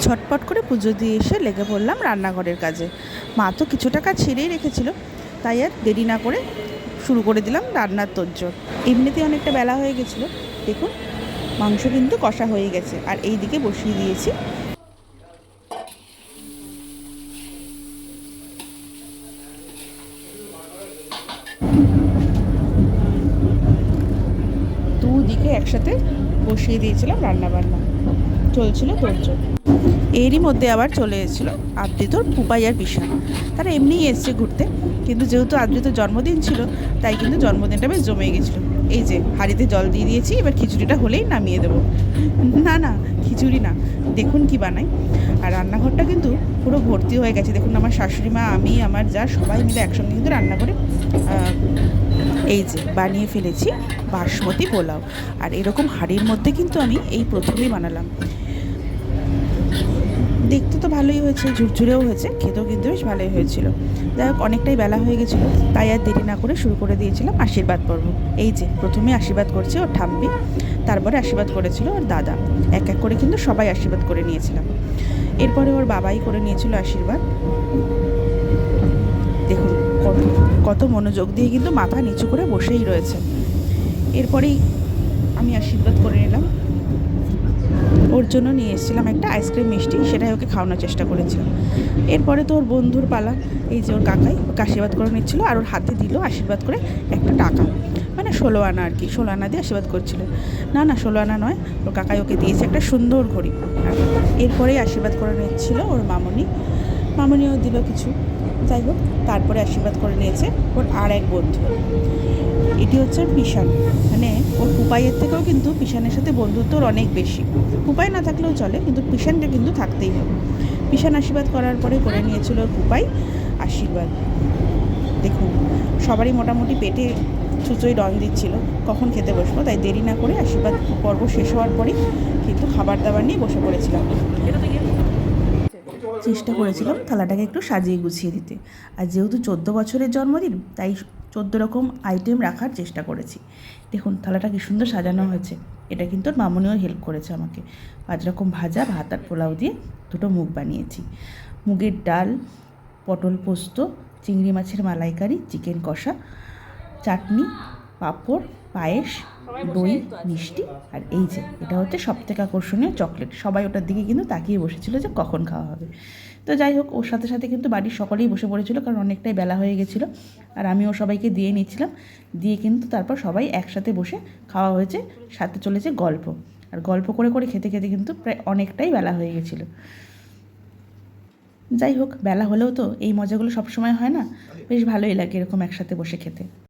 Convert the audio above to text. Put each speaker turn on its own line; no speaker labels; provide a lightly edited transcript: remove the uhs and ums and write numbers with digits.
ঝটপট করে পুজো দিয়ে এসে লেগে পড়লাম রান্নাঘরের কাজে। মা তো কিছুটা কাজ ছেড়েই রেখেছিল, তাই আর দেরি না করে শুরু করে দিলাম রান্নার তোড়জোড়। এমনিতেই অনেকটা বেলা হয়ে গেছিলো। দেখুন, মাংস কিন্তু কষা হয়ে গেছে, আর এই দিকে বসিয়ে দিয়েছি দুদিকে একসাথে বসিয়ে দিয়েছিলাম রান্না বান্না, চলছিল তোড়জোড়। এরই মধ্যে আবার চলে এসেছিলো আদ্রিতর পুপাই আর পিসান। তারা এমনিই এসছে ঘুরতে, কিন্তু যেহেতু আদ্রিতর জন্মদিন ছিল, তাই কিন্তু জন্মদিনটা বেশ জমে গেছিলো। এই যে হাঁড়িতে জল দিয়ে দিয়েছি, এবার খিচুড়িটা হলেই নামিয়ে দেবো। না না, খিচুড়ি না, দেখুন কি বানাই। আর রান্নাঘরটা কিন্তু পুরো ভর্তি হয়ে গেছে। দেখুন, আমার শাশুড়ি মা, আমি, আমার যা, সবাই মিলে একসঙ্গে কিন্তু রান্না করে এই যে বানিয়ে ফেলেছি বাসমতি পোলাও। আর এরকম হাঁড়ির মধ্যে কিন্তু আমি এই প্রথমেই বানালাম। দেখতে তো ভালোই হয়েছে, ঝুরঝুরেও হয়েছে, খেতেও কিন্তু বেশ ভালোই হয়েছিল। যাই হোক, অনেকটাই বেলা হয়ে গেছিলো, তাই আর দেরি না করে শুরু করে দিয়েছিলাম আশীর্বাদ পর্ব। এই যে প্রথমে আশীর্বাদ করছে ওর ঠাম্মি, তারপরে আশীর্বাদ করেছিল ওর দাদা। এক এক করে কিন্তু সবাই আশীর্বাদ করে নিয়েছিলাম। এরপরে ওর বাবাই করে নিয়েছিল আশীর্বাদ। দেখুন কত কত মনোযোগ দিয়ে কিন্তু মাথা নিচু করে বসেই রয়েছে। এরপরেই আমি আশীর্বাদ করে নিলাম। ওর জন্য নিয়ে এসেছিলাম একটা আইসক্রিম মিষ্টি, সেটাই ওকে খাওয়ানোর চেষ্টা করেছিলাম। এরপরে তো ওর বন্ধুর পালা। এই যে ওর কাকাই ওকে আশীর্বাদ করে নিচ্ছিলো, আর ওর হাতে দিল আশীর্বাদ করে একটা টাকা, মানে 16 আনা আর কি, 16 আনা দিয়ে আশীর্বাদ করছিল। না না, 16 আনা নয়, ওর কাকাই ওকে দিয়েছে একটা সুন্দর ঘড়ি। আর এরপরেই আশীর্বাদ করে নিচ্ছিল ওর মামনি, মামনিও দিল কিছু। যাই হোক, তারপরে আশীর্বাদ করে নিয়েছে ওর আর এক বন্ধু। এটি হচ্ছে পিসান, মানে ওর পুপাইয়ের থেকেও কিন্তু পিসানের সাথে বন্ধুত্ব ওর অনেক বেশি। পুপাই না থাকলেও চলে, কিন্তু পিসানটা কিন্তু থাকতেই হবে। পিসান আশীর্বাদ করার পরে করে নিয়েছিল ওর পুপাই আশীর্বাদ। দেখুন, সবারই মোটামুটি পেটে ছুঁচোই রং দিচ্ছিল কখন খেতে বসবো, তাই দেরি না করে আশীর্বাদ পর্ব শেষ হওয়ার পরেই কিন্তু খাবার দাবার নিয়ে বসে পড়েছিলাম। চেষ্টা করেছিলাম থালাটাকে একটু সাজিয়ে গুছিয়ে দিতে। আর যেহেতু 14 বছরের জন্মদিন, তাই 14 রকম আইটেম রাখার চেষ্টা করেছি। দেখুন থালাটা কী সুন্দর সাজানো হয়েছে। এটা কিন্তু ওর মামনিও হেল্প করেছে আমাকে। 5 রকম ভাজা, ভাত আর পোলাও দিয়ে 2টো মুগ বানিয়েছি। মুগের ডাল, পটল পোস্ত, চিংড়ি মাছের মালাইকারি, চিকেন কষা, চাটনি, পাঁপড়, পায়েস, দই, মিষ্টি। আর এই যে এটা হচ্ছে সবথেকে আকর্ষণীয় চকলেট। সবাই ওটার দিকে কিন্তু তাকিয়ে বসেছিল যে কখন খাওয়া হবে। তো যাই হোক, ওর সাথে সাথে কিন্তু বাড়ির সকলেই বসে পড়েছিল, কারণ অনেকটাই বেলা হয়ে গেছিলো। আর আমিও সবাইকে দিয়ে নিচ্ছিলাম, দিয়ে কিন্তু তারপর সবাই একসাথে বসে খাওয়া হয়েছে। সাথে চলেছে গল্প, আর গল্প করে করে খেতে খেতে কিন্তু প্রায় অনেকটাই বেলা হয়ে গেছিলো। যাই হোক, বেলা হলেও তো এই মজাগুলো সবসময় হয় না, বেশ ভালোই লাগে এরকম একসাথে বসে খেতে।